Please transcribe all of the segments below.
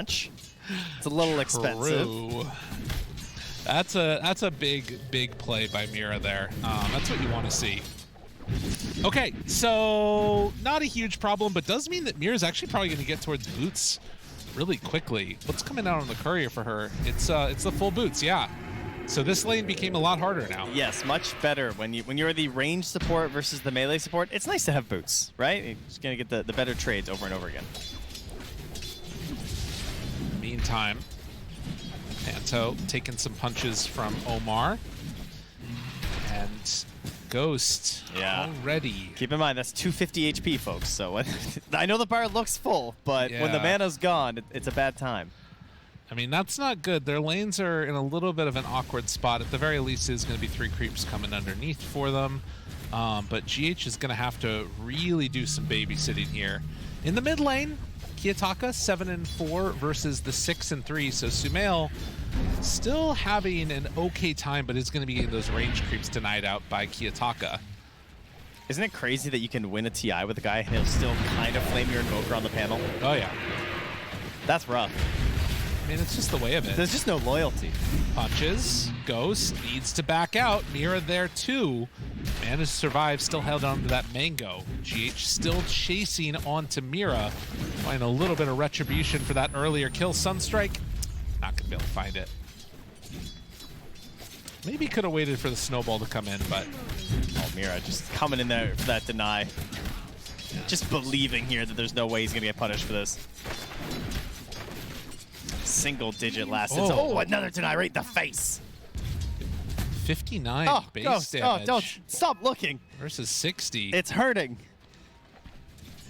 ranch. It's a little expensive. True. That's a big play by Mira there. That's what you want to see. Okay, so not a huge problem, but does mean that Mira's actually probably going to get towards boots really quickly. What's coming out on the courier for her? It's the full boots, yeah. So this lane became a lot harder now. Yes, much better when you're the range support versus the melee support. It's nice to have boots, right? You're just gonna get the better trades over and over again. Meantime, Panto taking some punches from Omar. And Ghost already. Keep in mind, that's 250 HP, folks. So I know the bar looks full, but when the mana's gone, it's a bad time. I mean, that's not good. Their lanes are in a little bit of an awkward spot. At the very least, there's going to be 3 creeps coming underneath for them. But GH is going to have to really do some babysitting here. In the mid lane, Kiyotaka 7-4 versus the 6-3. So Sumail still having an okay time, but is going to be getting those range creeps denied out by Kiyotaka. Isn't it crazy that you can win a TI with a guy and he'll still kind of flame your Invoker on the panel? Oh, yeah. That's rough. I mean, it's just the way of it. There's just no loyalty. Punches. Ghost needs to back out. Mira there, too. Managed to survive, still held on to that mango. GH still chasing onto Mira. Find a little bit of retribution for that earlier kill. Sunstrike, not going to be able to find it. Maybe could have waited for the snowball to come in, but... Oh, Mira just coming in there for that deny. Yeah. Just believing here that there's no way he's going to get punished for this. Single-digit last hits. Oh, another deny right in the face. 59 base damage. Oh, don't stop looking. Versus 60. It's hurting.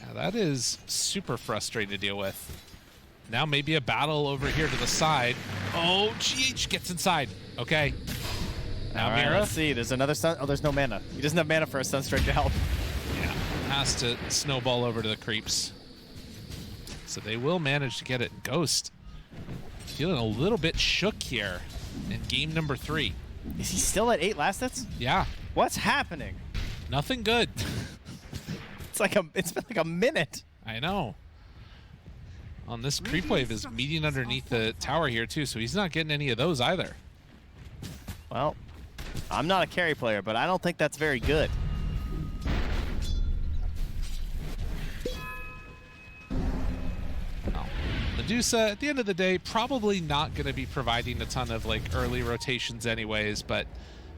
Yeah, that is super frustrating to deal with. Now maybe a battle over here to the side. Oh, GH gets inside. Okay. Now right, Mira. Let's see. There's another sun. Oh, there's no mana. He doesn't have mana for a Sunstrike to help. Yeah, has to snowball over to the creeps. So they will manage to get it. Ghost feeling a little bit shook here in game number 3. Is he still at 8 last hits? Yeah. What's happening? Nothing good. It's been like a minute. I know. On this creep wave is meeting underneath the tower here too, so he's not getting any of those either. Well, I'm not a carry player, but I don't think that's very good. Medusa, at the end of the day, probably not going to be providing a ton of like early rotations anyways, but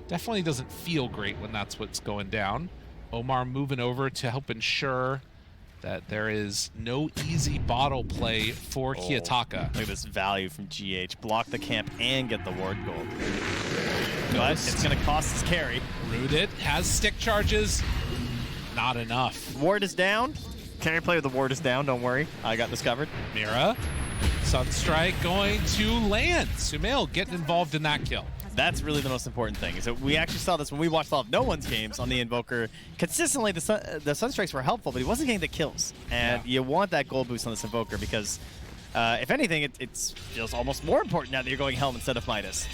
definitely doesn't feel great when that's what's going down. Omar moving over to help ensure that there is no easy bottle play for Kiyotaka. Look at this value from GH. Block the camp and get the ward gold. But it's going to cost his carry. Rooted, has stick charges. Not enough. Ward is down. Carry player, the ward is down. Don't worry. I got this covered. Mira, Sunstrike going to land. Sumail getting involved in that kill. That's really the most important thing. Is that we actually saw this when we watched all of No One's games on the Invoker. Consistently, the Sunstrikes were helpful, but he wasn't getting the kills. And you want that gold boost on this Invoker because, if anything, it feels almost more important now that you're going Helm instead of Midas.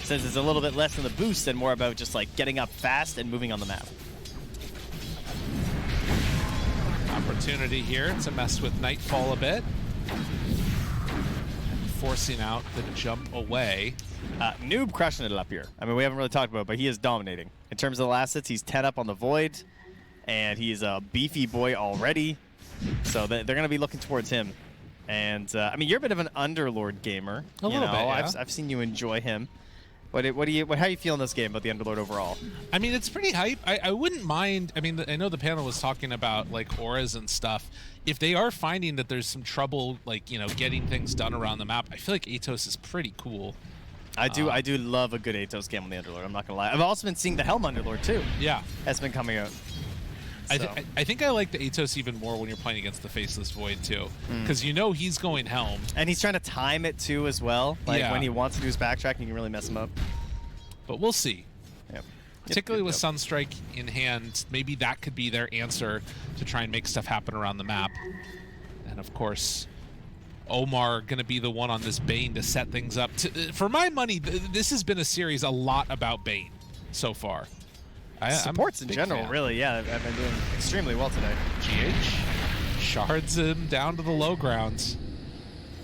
Since it's a little bit less than the boost and more about just like getting up fast and moving on the map. Opportunity here to mess with Nightfall a bit. Forcing out the jump away. Noob crushing it up here. I mean, we haven't really talked about it, but he is dominating. In terms of the last hits, he's 10 up on the Void, and he's a beefy boy already. So they're going to be looking towards him. And, I mean, you're a bit of an Underlord gamer. A little bit, yeah. I've seen you enjoy him. How do you feel in this game about the Underlord overall? I mean, it's pretty hype. I wouldn't mind. I mean, I know the panel was talking about like auras and stuff. If they are finding that there's some trouble, like, you know, getting things done around the map, I feel like Atos is pretty cool. I do love a good Atos game on the Underlord. I'm not gonna lie. I've also been seeing the Helm Underlord too. Yeah, that's been coming out. So. I think I like the Atos even more when you're playing against the Faceless Void too, because you know he's going Helm, and he's trying to time it too as well. Like when he wants to do his backtrack, you can really mess him up. But we'll see. Yep. Particularly with Sunstrike in hand, maybe that could be their answer to try and make stuff happen around the map. And of course, Omar going to be the one on this Bane to set things up. For my money, this has been a series a lot about Bane so far. Supports in general, really, yeah. I've been doing extremely well today. GH shards him down to the low grounds.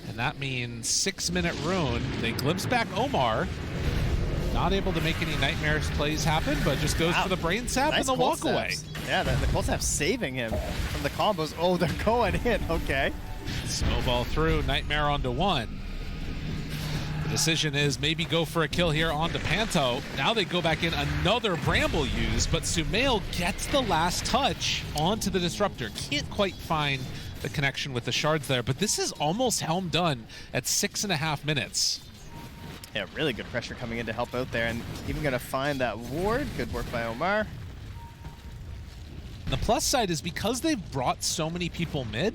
And that means 6-minute rune. They glimpse back Omar. Not able to make any Nightmares plays happen, but just goes for the brain sap and the walk away. Yeah, the cold snap saving him from the combos. Oh, they're going in. Okay. Snowball through, Nightmare onto 1. The decision is maybe go for a kill here onto Panto. Now they go back in, another Bramble use, but Sumail gets the last touch onto the Disruptor. Can't quite find the connection with the shards there, but this is almost Helm done at 6.5 minutes. Yeah, really good pressure coming in to help out there, and even going to find that ward. Good work by Omar. The plus side is because they've brought so many people mid,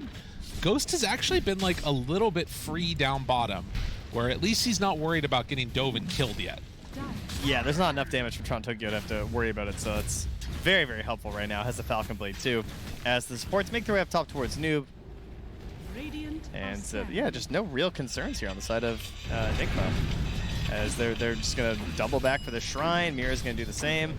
Ghost has actually been like a little bit free down bottom, where at least he's not worried about getting dove and killed yet. Yeah, there's not enough damage from Toronto Tokyo to have to worry about it, so it's very, very helpful right now. Has the Falcon Blade too, as the supports make their way up top towards Noob. And yeah, just no real concerns here on the side of Nigma, as they're just gonna double back for the Shrine. Mira's gonna do the same.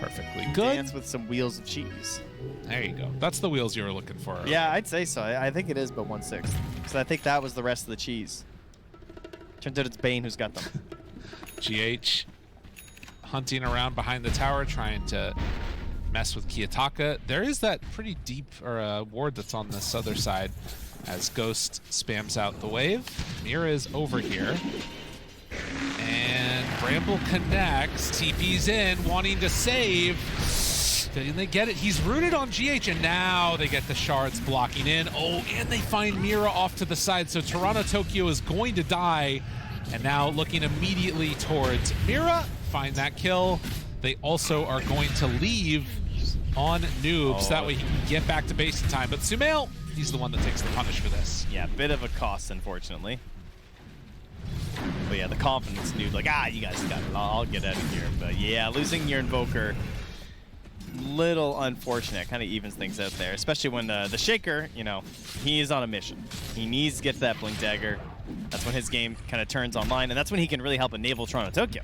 Perfectly good. Dance with some wheels of cheese. There you go. That's the wheels you were looking for. Yeah, I'd say so. I think it is, but 1/6. Because I think that was the rest of the cheese. Turns out it's Bane who's got them. GH hunting around behind the tower, trying to mess with Kiyotaka. There is that pretty deep ward that's on this other side as Ghost spams out the wave. Mira is over here. And Bramble connects, TP's in, wanting to save. Didn't they get it? He's rooted on GH, and now they get the shards blocking in. Oh, and they find Mira off to the side, so Toronto Tokyo is going to die. And now looking immediately towards Mira, find that kill. They also are going to leave on Noobs. That way he can get back to base in time. But Sumail, he's the one that takes the punish for this. Yeah, bit of a cost, unfortunately. But yeah, the confidence, dude, like, you guys got it. I'll get out of here. But yeah, losing your Invoker, little unfortunate. Kind of evens things out there, especially when the Shaker, you know, he is on a mission. He needs to get to that Blink Dagger. That's when his game kind of turns online, and that's when he can really help enable Toronto Tokyo.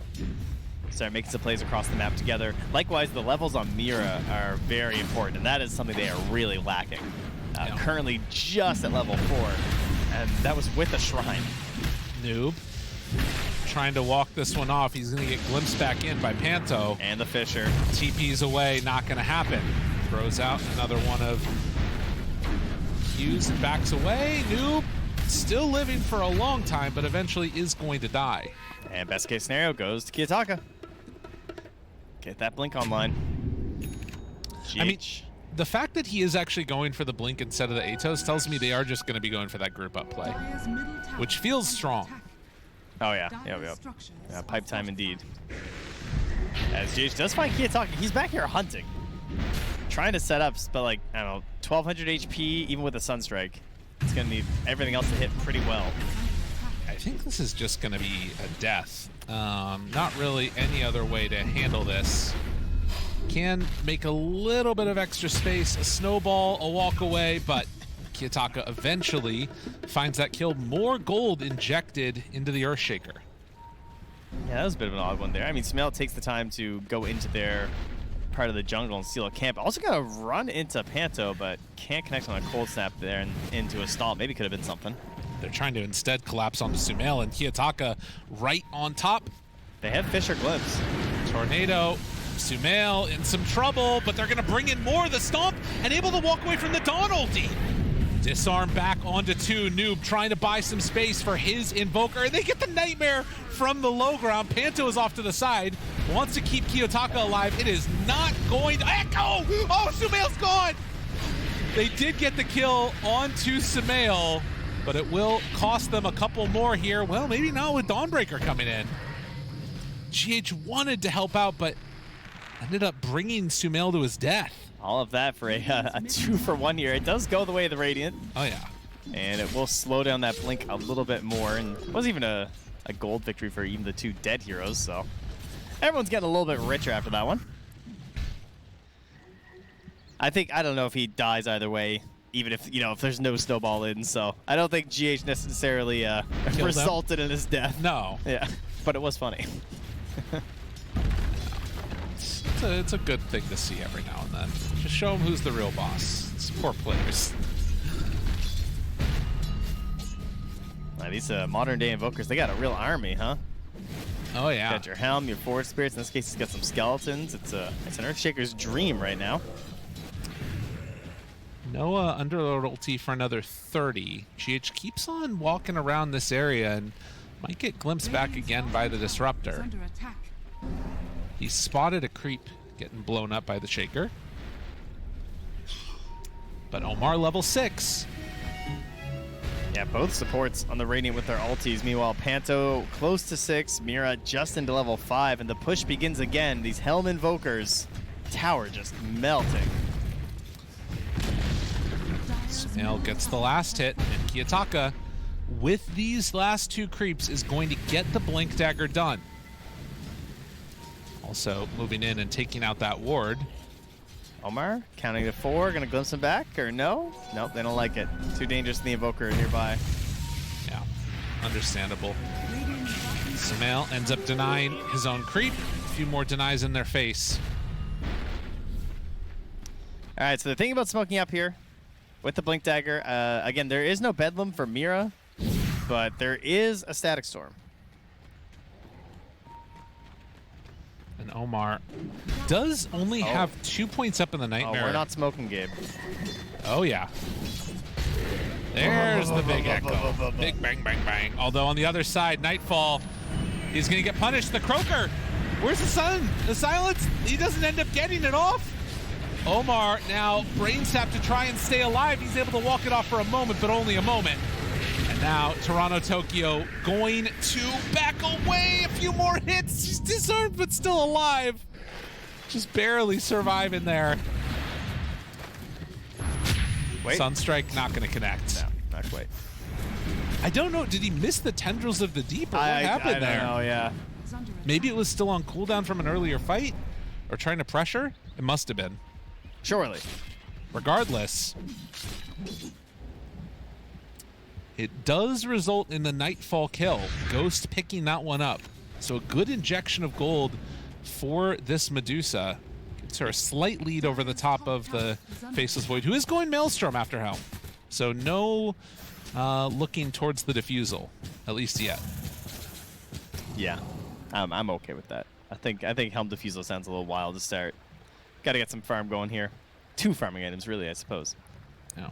Start making some plays across the map together. Likewise, the levels on Mira are very important, and that is something they are really lacking. Currently just at level 4, and that was with a Shrine. Noob trying to walk this one off. He's going to get glimpsed back in by Panto. And the Fisher. TP's away, not going to happen. Throws out another one of Q's and backs away. Noob still living for a long time, but eventually is going to die. And best case scenario goes to Kiyotaka. Get that Blink online. GH. I mean, the fact that he is actually going for the Blink instead of the Atos tells me they are just going to be going for that group up play, which feels strong. Oh, yeah. Yeah, pipe time indeed. As GH does find Kiyotaka. He's back here hunting. Trying to set up, but like, I don't know, 1200 HP, even with a Sunstrike. It's going to need everything else to hit pretty well. I think this is just going to be a death. Not really any other way to handle this. Can make a little bit of extra space, a snowball, a walk away, but Kiyotaka eventually finds that kill. More gold injected into the Earthshaker. Yeah, that was a bit of an odd one there. I mean, Sumail takes the time to go into their part of the jungle and steal a camp. Also got to run into Panto, but can't connect on a cold snap there and into a stall. Maybe could have been something. They're trying to instead collapse onto Sumail, and Kiyotaka right on top. They have Fisher Glimpse. Tornado. Sumail in some trouble, but they're going to bring in more. The stomp and able to walk away from the Dawn ulti. Disarm back onto 2. Noob trying to buy some space for his Invoker, and they get the Nightmare from the low ground. Panto is off to the side, wants to keep Kiyotaka alive. It is not going to echo. Oh, Sumail's gone. They did get the kill onto Sumail, but it will cost them a couple more here. Well, maybe not with Dawnbreaker coming in. GH wanted to help out, but ended up bringing Sumail to his death. All of that for a 2-for-1 here. It does go the way of the Radiant. Oh, yeah. And it will slow down that Blink a little bit more. And it wasn't even a gold victory for even the 2 dead heroes, so everyone's getting a little bit richer after that one. I don't know if he dies either way, even if, you know, if there's no snowball in, so I don't think GH necessarily resulted in his death. No. Yeah, but it was funny. It's a good thing to see every now and then. Just show them who's the real boss. It's poor players. These modern day invokers, they got a real army, huh? Oh yeah. Got your helm, your forward spirits. In this case, it's got some skeletons. It's an Earthshaker's dream right now. Noah Underlord ulti for another 30. GH keeps on walking around this area and might get glimpsed back again by the Disruptor. He spotted a creep getting blown up by the Shaker. But Omar level 6. Yeah, both supports on the Radiant with their ultis. Meanwhile, Panto close to 6, Mira just into level 5, and the push begins again. These Helm Invokers, tower just melting. Snail gets the last hit, and Kiyotaka, with these last 2 creeps, is going to get the Blink Dagger done. Also moving in and taking out that ward. Omar counting to 4, gonna glimpse him back, or no? Nope, they don't like it. Too dangerous in the Invoker nearby. Yeah, understandable. Snail ends up denying his own creep. A few more denies in their face. All right, so the thing about smoking up here with the Blink Dagger, again, there is no Bedlam for Mira, but there is a Static Storm. And Omar does only have 2 points up in the Nightmare. Oh, we're not smoking, Gabe. Oh, yeah. There's the big echo. Big bang, bang, bang. Although on the other side, Nightfall is going to get punished. The Croaker. Where's the sun? The silence? He doesn't end up getting it off. Omar now brain sap to try and stay alive. He's able to walk it off for a moment, but only a moment. And now Toronto Tokyo going to back away. A few more hits. She's disarmed, but still alive. Just barely surviving there. Wait. Sunstrike not going to connect. No, not quite. I don't know. Did he miss the Tendrils of the Deep, or what happened there? I don't know, yeah. Maybe it was still on cooldown from an earlier fight, or trying to pressure. It must have been. Surely. Regardless, it does result in the Nightfall kill. Ghost picking that one up. So a good injection of gold for this Medusa. Gives her a slight lead over the top of the Faceless Void, who is going Maelstrom after Helm. So no looking towards the Diffusal, at least yet. Yeah, I'm okay with that. I think Helm Diffusal sounds a little wild to start. Got to get some farm going here. 2 farming items, really, I suppose. Yeah.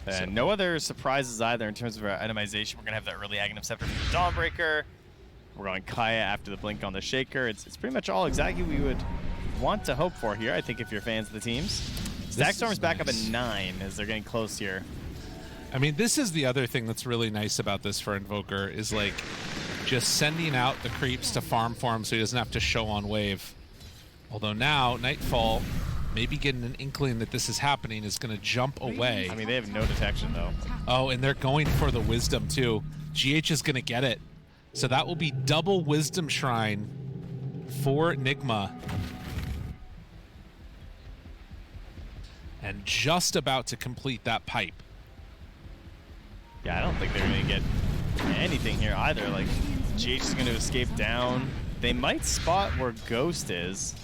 And no other surprises either in terms of our itemization. We're going to have that early Aghanim Scepter from the Dawnbreaker. We're going Kaya after the Blink on the Shaker. It's pretty much all exactly we would want to hope for here, I think, if you're fans of the teams. Stackstorm's back up at 9 as they're getting close here. I mean, this is the other thing that's really nice about this for Invoker is, like, just sending out the creeps to farm for him so he doesn't have to show on wave. Although now, Nightfall, maybe getting an inkling that this is happening, is going to jump away. I mean, they have no detection, though. Oh, and they're going for the Wisdom, too. GH is going to get it. So that will be double Wisdom Shrine for Nigma. And just about to complete that pipe. Yeah, I don't think they're going to get anything here either. Like, GH is going to escape down. They might spot where Ghost is,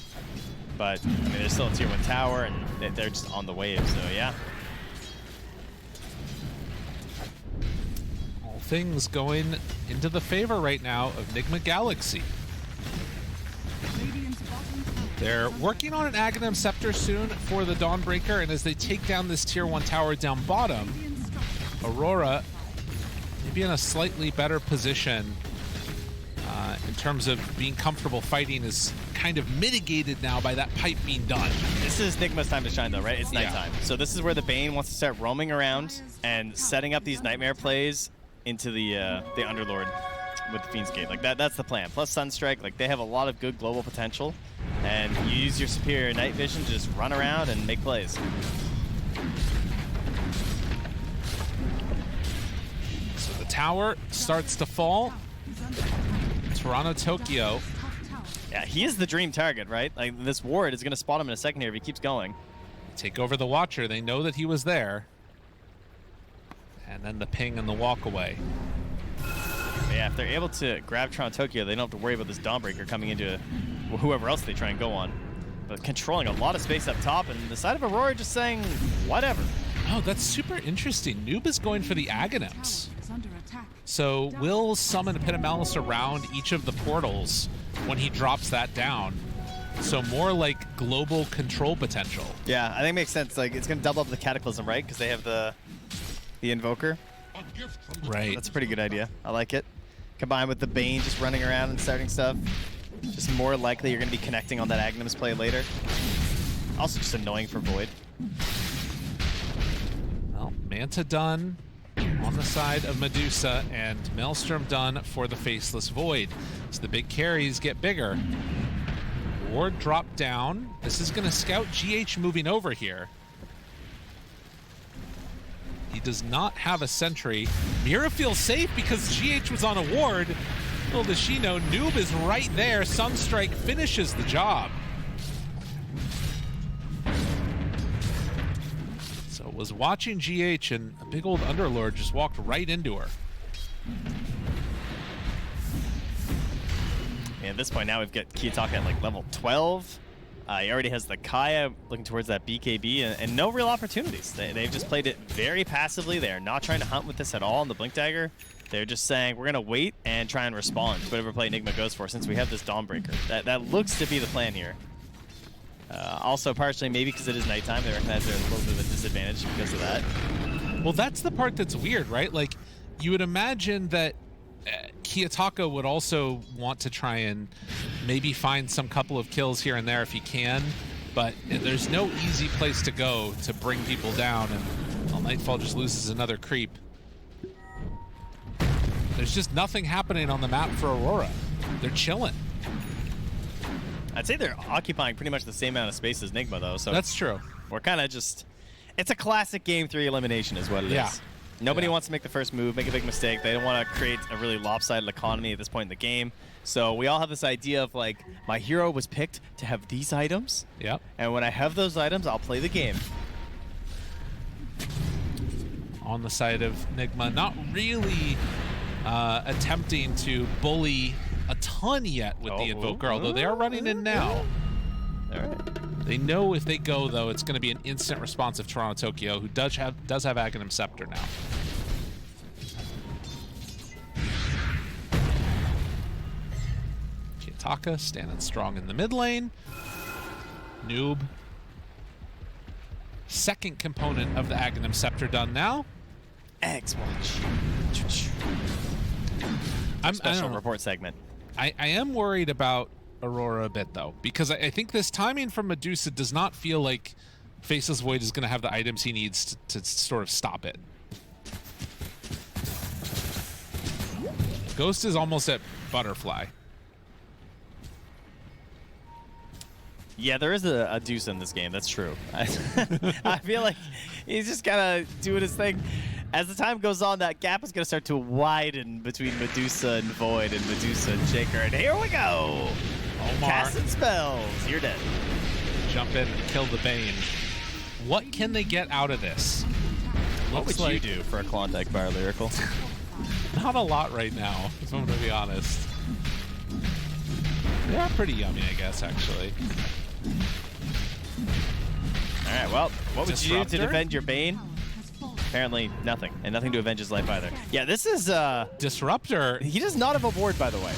but I mean, there's still a tier 1 tower, and they're just on the wave, so yeah. All things going into the favor right now of Nigma Galaxy. They're working on an Aghanim Scepter soon for the Dawnbreaker, and as they take down this tier 1 tower down bottom, Aurora maybe in a slightly better position in terms of being comfortable fighting is kind of mitigated now by that pipe being done. This is Nigma's time to shine, though, right? It's nighttime. Yeah. So this is where the Bane wants to start roaming around and setting up these Nightmare plays into the Underlord with the Fiend's Gate. Like, that's the plan. Plus Sunstrike, like, they have a lot of good global potential, and you use your superior night vision to just run around and make plays. So the tower starts to fall. Toronto Tokyo. Yeah, he is the dream target, right? Like, this ward is going to spot him in a second here if he keeps going. Take over the Watcher. They know that he was there. And then the ping and the walk away. Yeah, if they're able to grab Toronto Tokyo, they don't have to worry about this Dawnbreaker coming into whoever else they try and go on. But controlling a lot of space up top, and the side of Aurora just saying, whatever. Oh, that's super interesting. Noob is going for the Aghanims. So we'll summon Epitomalis around each of the portals when he drops that down. So more like global control potential. Yeah, I think it makes sense. Like, it's going to double up the Cataclysm, right? Because they have the Invoker. Right. That's a pretty good idea. I like it. Combined with the Bane just running around and starting stuff. Just more likely you're going to be connecting on that Aghanims play later. Also just annoying for Void. Well, Manta done on the side of Medusa, and Maelstrom done for the Faceless Void. So the big carries get bigger. Ward dropped down. This is going to scout GH moving over here. He does not have a sentry. Mira feels safe because GH was on a ward. Little does she know, Noob is right there. Sunstrike finishes the job. So was watching GH, and a big old Underlord just walked right into her. And at this point now we've got Kiyotaka at like level 12. He already has the Kaya looking towards that BKB and no real opportunities. They've just played it very passively. They are not trying to hunt with this at all on the Blink Dagger. They're just saying, we're going to wait and try and respond to whatever play Nigma goes for since we have this Dawnbreaker. That looks to be the plan here. Also partially maybe because it is nighttime. They recognize they're a little bit of a disadvantage because of that. Well, that's the part that's weird, right? Like, you would imagine that Kiyotaka would also want to try and maybe find some couple of kills here and there if he can, but there's no easy place to go to bring people down, and well, Nightfall just loses another creep. There's just nothing happening on the map for Aurora. They're chilling. I'd say they're occupying pretty much the same amount of space as Nigma, though. So that's true. We're kind of just... It's a classic Game 3 elimination is what it is. Nobody wants to make the first move, make a big mistake. They don't want to create a really lopsided economy at this point in the game. So we all have this idea of, like, my hero was picked to have these items. Yep. And when I have those items, I'll play the game. On the side of Nigma, not really attempting to bully a ton yet with the Invoker, although they are running in now. All right. They know if they go, though, it's going to be an instant response of Toronto Tokyo, who does have Aghanim Scepter now. Kiyotaka standing strong in the mid lane. Noob. Second component of the Aghanim Scepter done now. Eggs watch. Special report segment. I am worried about Aurora a bit, though, because I think this timing from Medusa does not feel like Faceless Void is going to have the items he needs to sort of stop it. Ghost is almost at Butterfly. Yeah, there is a Deuce in this game. That's true. I feel like he's just kind of doing his thing. As the time goes on, that gap is going to start to widen between Medusa and Void and Medusa and Shaker. And here we go. Omar. Casting spells. You're dead. Jump in and kill the Bane. What can they get out of this? What would you do for a Klondike Bar Lyrical? Not a lot right now, if I'm going to be honest. They are pretty yummy, I guess, actually. All right, well, what would you do to Disruptor? defend your Bane? Apparently nothing, and nothing to avenge his life either. Yeah, this is... Disruptor. He does not have a ward, by the way.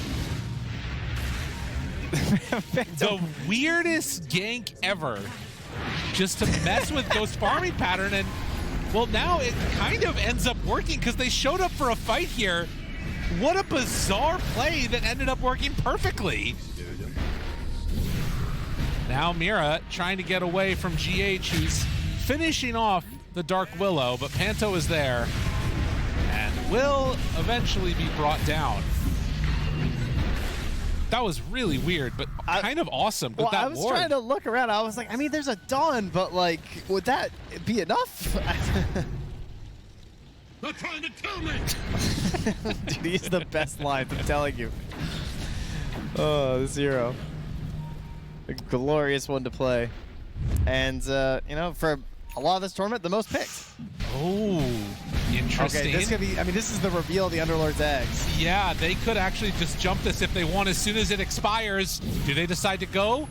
The weirdest gank ever. Just to mess with Ghost farming pattern, and well, now it kind of ends up working because they showed up for a fight here. What a bizarre play that ended up working perfectly. Now Mira trying to get away from GH, who's finishing off the Dark Willow, but Panto is there and will eventually be brought down. That was really weird, but kind of awesome. Well, that I was ward. trying to look around. I was like, I mean, there's a Dawn, but like, would that be enough? They're trying to kill me! Dude, he's the best line, I'm telling you. Oh, this hero. A glorious one to play. And, you know, for a lot of this tournament, the most picked. Oh, interesting. Okay, this could be, I mean, this is the reveal of the Underlord's eggs. Yeah, they could actually just jump this if they want as soon as it expires. Do they decide to go?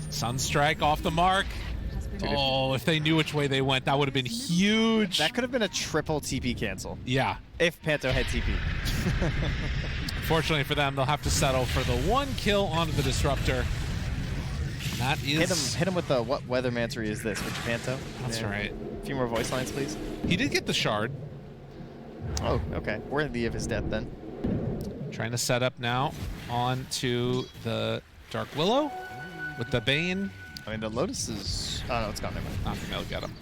Sunstrike off the mark. Oh, if they knew which way they went, that would have been huge. That could have been a triple TP cancel. Yeah. If Panto had TP. Fortunately for them, they'll have to settle for the 1 kill onto the Disruptor. That is... Hit him with the what weathermancery is this, which Panto? That's right. A few more voice lines, please. He did get the shard. Oh, okay. Worthy of his death then. Trying to set up now onto the Dark Willow with the Bane. I mean, the Lotus is... Oh, no, it's gone. Never mind. Not gonna get him.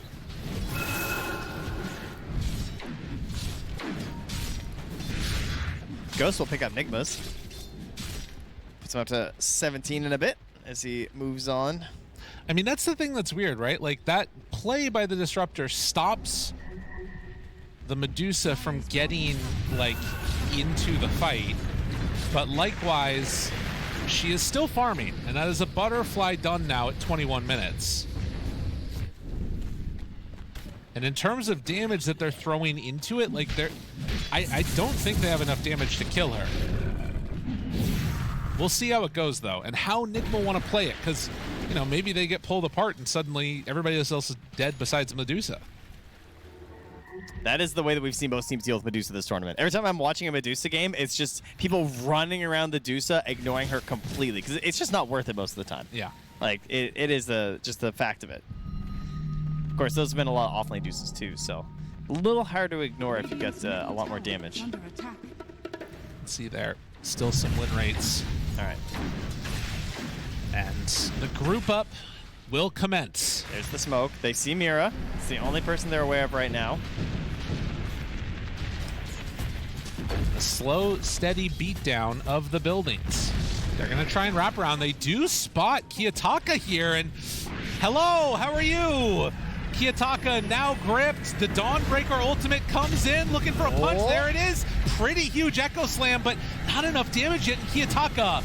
Ghost will pick up Nigma's. Puts him up to 17 in a bit as he moves on. I mean, that's the thing that's weird, right? Like, that play by the Disruptor stops the Medusa from getting, like, into the fight. But likewise, she is still farming, and that is a butterfly done now at 21 minutes. And in terms of damage that they're throwing into it, like, I don't think they have enough damage to kill her. We'll see how it goes, though, and how Nigma want to play it, because, you know, maybe they get pulled apart and suddenly everybody else is dead besides Medusa. That is the way that we've seen most teams deal with Medusa this tournament. Every time I'm watching a Medusa game, it's just people running around Medusa, ignoring her completely, because it's just not worth it most of the time. Yeah. Like, it is just the fact of it. Of course, those have been a lot of off-lane deuces, too, so a little hard to ignore if you get a lot more damage. Let's see there. Still some win rates. All right. And the group up will commence. There's the smoke. They see Mira. It's the only person they're aware of right now. A slow, steady beatdown of the buildings. They're going to try and wrap around. They do spot Kiyotaka here, and hello, how are you? Kiyotaka now gripped. The Dawnbreaker ultimate comes in, looking for a punch. Oh. There it is. Pretty huge Echo Slam, but not enough damage yet. And Kiyotaka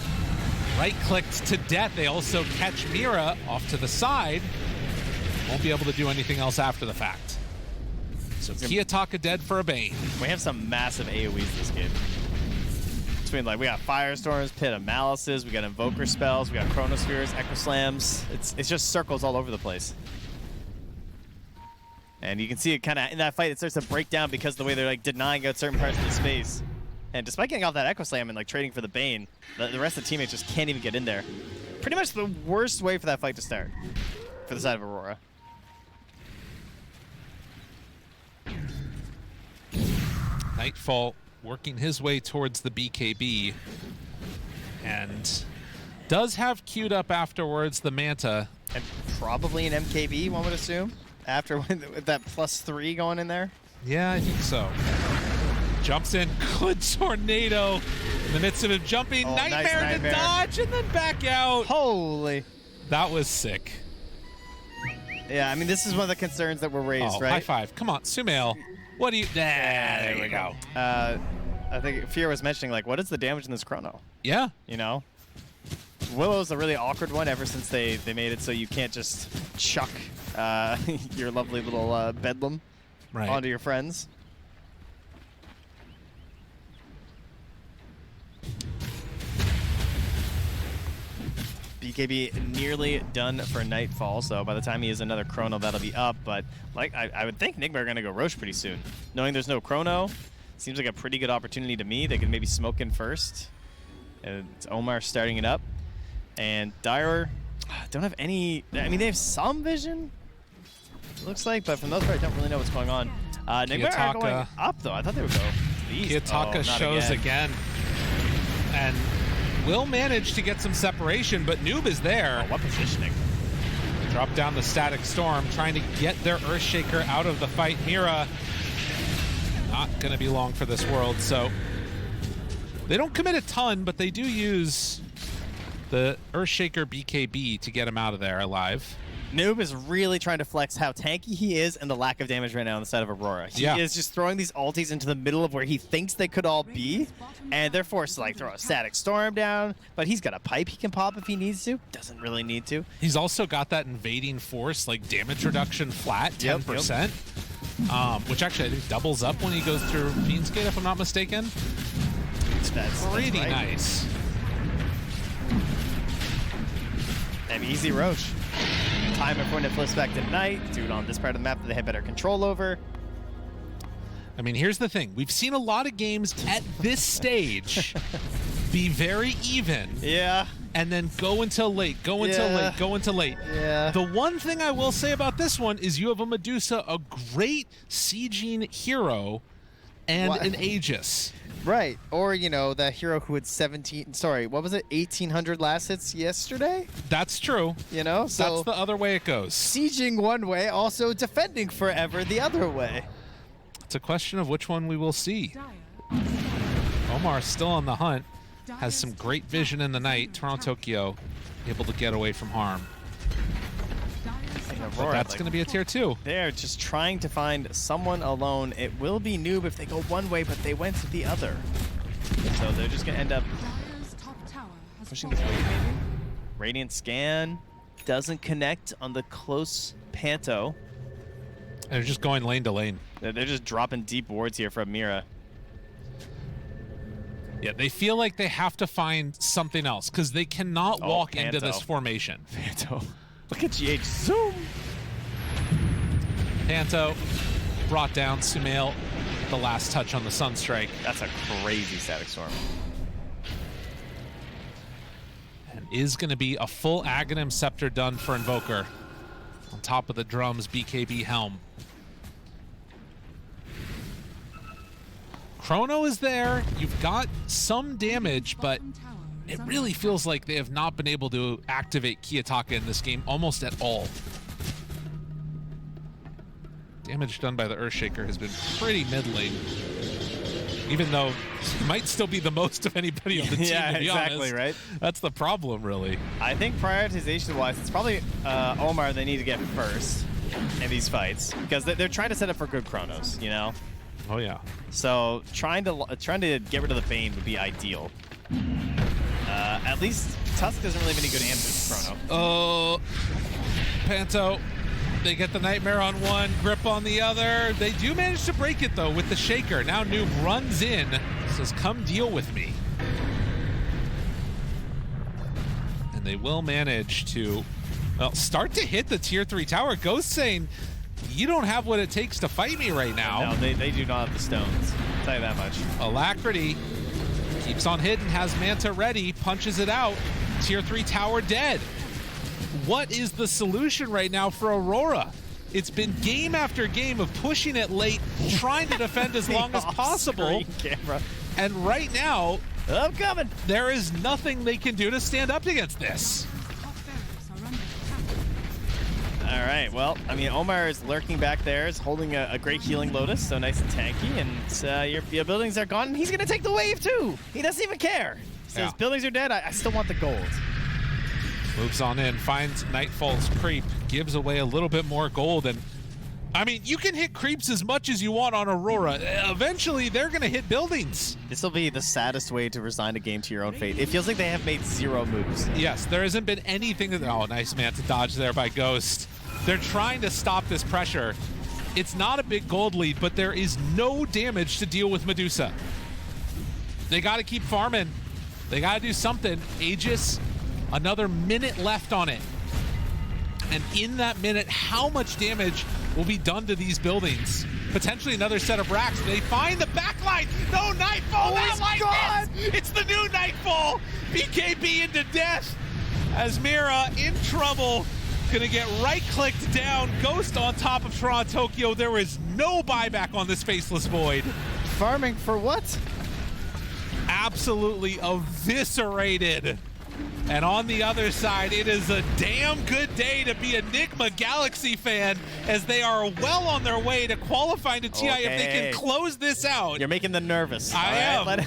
right-clicked to death. They also catch Mira off to the side. Won't be able to do anything else after the fact. So Kiyotaka dead for a Bane. We have some massive AoEs this game. Between, like, we got Firestorms, Pit of Malices, we got Invoker spells, we got Chronospheres, Echo Slams. It's just circles all over the place. And you can see it kind of in that fight, it starts to break down because of the way they're, like, denying out certain parts of the space. And despite getting off that Echo Slam and, like, trading for the Bane, the rest of the teammates just can't even get in there. Pretty much the worst way for that fight to start for the side of Aurora. Nightfall working his way towards the BKB. And does have queued up afterwards the Manta. And probably an MKB, one would assume, after with that +3 going in there. Yeah, I think so. Jumps in, good tornado. In the midst of him jumping, Oh, nice nightmare to nightmare. dodge and then back out. Holy. That was sick. Yeah, I mean, this is one of the concerns that were raised, Oh, right? high five. Come on, Sumail. What do you... There we go. I think Fear was mentioning, like, what is the damage in this chrono? Yeah. You know? Willow's a really awkward one ever since they made it so you can't just chuck your lovely little bedlam onto your friends. BKB nearly done for Nightfall, so by the time he has another chrono, that'll be up. But like I would think Nigma are going to go Roche pretty soon. Knowing there's no chrono, seems like a pretty good opportunity to me. They could maybe smoke in first. It's Omar starting it up. And Dire don't have any... I mean, they have some vision, it looks like, but for the most part, I don't really know what's going on. Nigma are going up, though. I thought they would go east. Kiyotaka shows again. And will manage to get some separation, but Noob is there. Oh, what positioning? Drop down the Static Storm, trying to get their Earthshaker out of the fight. Mira, not going to be long for this world, so they don't commit a ton, but they do use the Earthshaker BKB to get him out of there alive. Noob is really trying to flex how tanky he is and the lack of damage right now on the side of Aurora. He is just throwing these ultis into the middle of where he thinks they could all be, and they're forced to, like, throw a Static Storm down, but he's got a pipe he can pop if he needs to. Doesn't really need to. He's also got that invading force, like damage reduction flat, 10%, which actually I think doubles up when he goes through Fiend's Gate, if I'm not mistaken. That's pretty right. nice. And easy Roche. time it when it flips back to night, do it on this part of the map that they have better control over. I mean, here's the thing. We've seen a lot of games at this stage be very even. Yeah. And then go until late, go until late, go until late. Yeah. The one thing I will say about this one is you have a Medusa, a great sieging hero, and an Aegis. Right. Or, you know, that hero who had 1,800 last hits yesterday? That's true. You know? So that's the other way it goes. Sieging one way, also defending forever the other way. It's a question of which one we will see. Omar still on the hunt. Has some great vision in the night. Toronto Tokyo able to get away from harm. Aurora, that's going to be a tier 2. They're just trying to find someone alone. It will be Noob if they go one way, but they went to the other. So they're just going to end up pushing this way, maybe. Radiant scan doesn't connect on the close Panto. They're just going lane to lane. They're just dropping deep wards here from Mira. Yeah, they feel like they have to find something else because they cannot walk into this formation. Panto. Look at GH. Zoom! Panto brought down Sumail, the last touch on the Sunstrike. That's a crazy Static Storm. And is going to be a full Aghanim Scepter done for Invoker. On top of the drums, BKB Helm. Chrono is there. You've got some damage, but it really feels like they have not been able to activate Kiyotaka in this game almost at all. Damage done by the Earthshaker has been pretty middling, even though he might still be the most of anybody on the team, to be honest. Right? That's the problem, really. I think prioritization-wise, it's probably Omar they need to get first in these fights because they're trying to set up for good Chronos, you know? Oh, yeah. So trying to get rid of the Bane would be ideal. At least Tusk doesn't really have any good answers to Chrono. Oh, Panto. They get the Nightmare on one, Grip on the other. They do manage to break it, though, with the Shaker. Now Noob runs in, says, come deal with me. And they will manage to, well, start to hit the tier 3 tower. Ghost saying, you don't have what it takes to fight me right now. No, they do not have the stones. I'll tell you that much. Alacrity keeps on hitting, has Manta ready, punches it out. Tier 3 tower dead. What is the solution right now for Aurora? It's been game after game of pushing it late, trying to defend as long as possible. And right now, I'm coming. There is nothing they can do to stand up against this. All right, well, I mean, Omar is lurking back there, is holding a great healing Lotus, so nice and tanky, and your buildings are gone, and he's going to take the wave, too. He doesn't even care. He says, buildings are dead, I still want the gold. Moves on in, finds Nightfall's creep, gives away a little bit more gold, and I mean, you can hit creeps as much as you want on Aurora. Eventually, they're going to hit buildings. This will be the saddest way to resign a game to your own fate. It feels like they have made 0 moves. Yes, there hasn't been anything that... Oh, nice man to dodge there by Ghost. They're trying to stop this pressure. It's not a big gold lead, but there is no damage to deal with Medusa. They got to keep farming. They got to do something. Aegis, another minute left on it. And in that minute, how much damage will be done to these buildings? Potentially another set of racks. They find the backline. No, Nightfall, not like this. It's the new Nightfall. BKB into death as Mira in trouble. Gonna get right-clicked down. Ghost on top of Toronto Tokyo. There is no buyback on this Faceless Void. Farming for what? Absolutely eviscerated. And on the other side, it is a damn good day to be a Nigma Galaxy fan as they are well on their way to qualifying to TI if they can close this out. You're making them nervous. I am. Let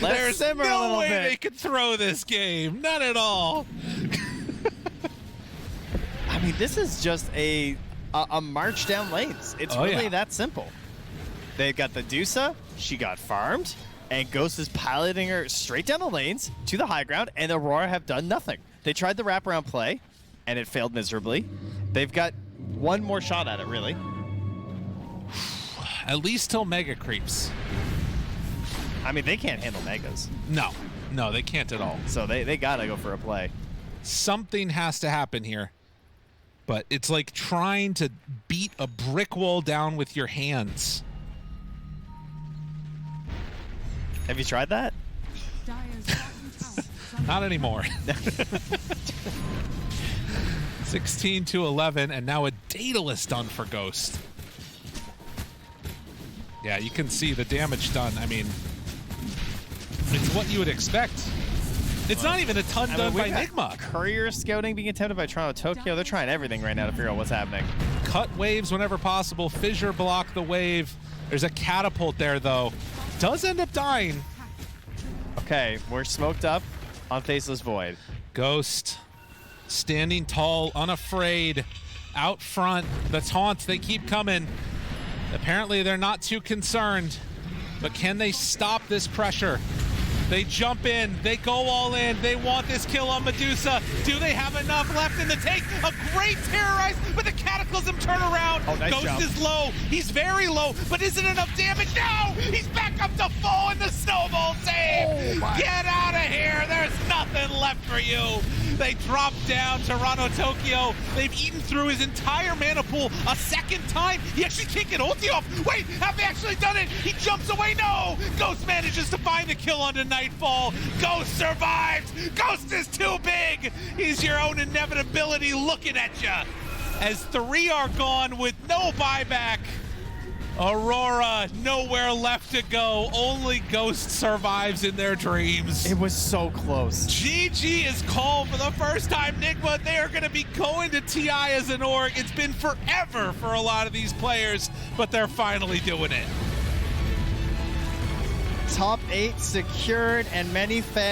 There's it simmer a no little way bit. they could throw this game. Not at all. I mean, this is just a march down lanes. It's really that simple. They've got the Dusa. She got farmed. And Ghost is piloting her straight down the lanes to the high ground, and Aurora have done nothing. They tried the wraparound play, and it failed miserably. They've got one more shot at it, really. At least till Mega creeps. I mean, they can't handle Megas. No, they can't at all. So they got to go for a play. Something has to happen here. but it's like trying to beat a brick wall down with your hands. Have you tried that? Not anymore. 16-11, and now a Daedalus done for Ghost. Yeah, you can see the damage done. I mean, it's what you would expect. It's not even a ton done by Nigma. Courier scouting being attempted by Toronto Tokyo. They're trying everything right now to figure out what's happening. Cut waves whenever possible. Fissure block the wave. There's a catapult there, though. Does end up dying. Okay, we're smoked up on Faceless Void. Ghost standing tall, unafraid, out front. The taunts, they keep coming. Apparently, they're not too concerned. But can they stop this pressure? They jump in. They go all in. They want this kill on Medusa. Do they have enough left in the tank? A great terrorize with a Cataclysm turnaround. Oh, nice Ghost jump. is low. He's very low, but isn't enough damage. No! He's back up to full in the snowball save. Oh, Get out of here. There's nothing left for you. They drop down Toronto Tokyo. They've eaten through his entire mana pool a second time. He actually can't get ulti off. Wait, have they actually done it? He jumps away. No! Ghost manages to find the kill onto Nightfall. Ghost survived. Ghost is too big. He's your own inevitability looking at you. As 3 are gone with no buyback. Aurora, nowhere left to go. Only Ghost survives in their dreams. It was so close. GG is called for the first time. Nigma, they are going to be going to TI as an org. It's been forever for a lot of these players, but they're finally doing it. Top 8 secured, and many fans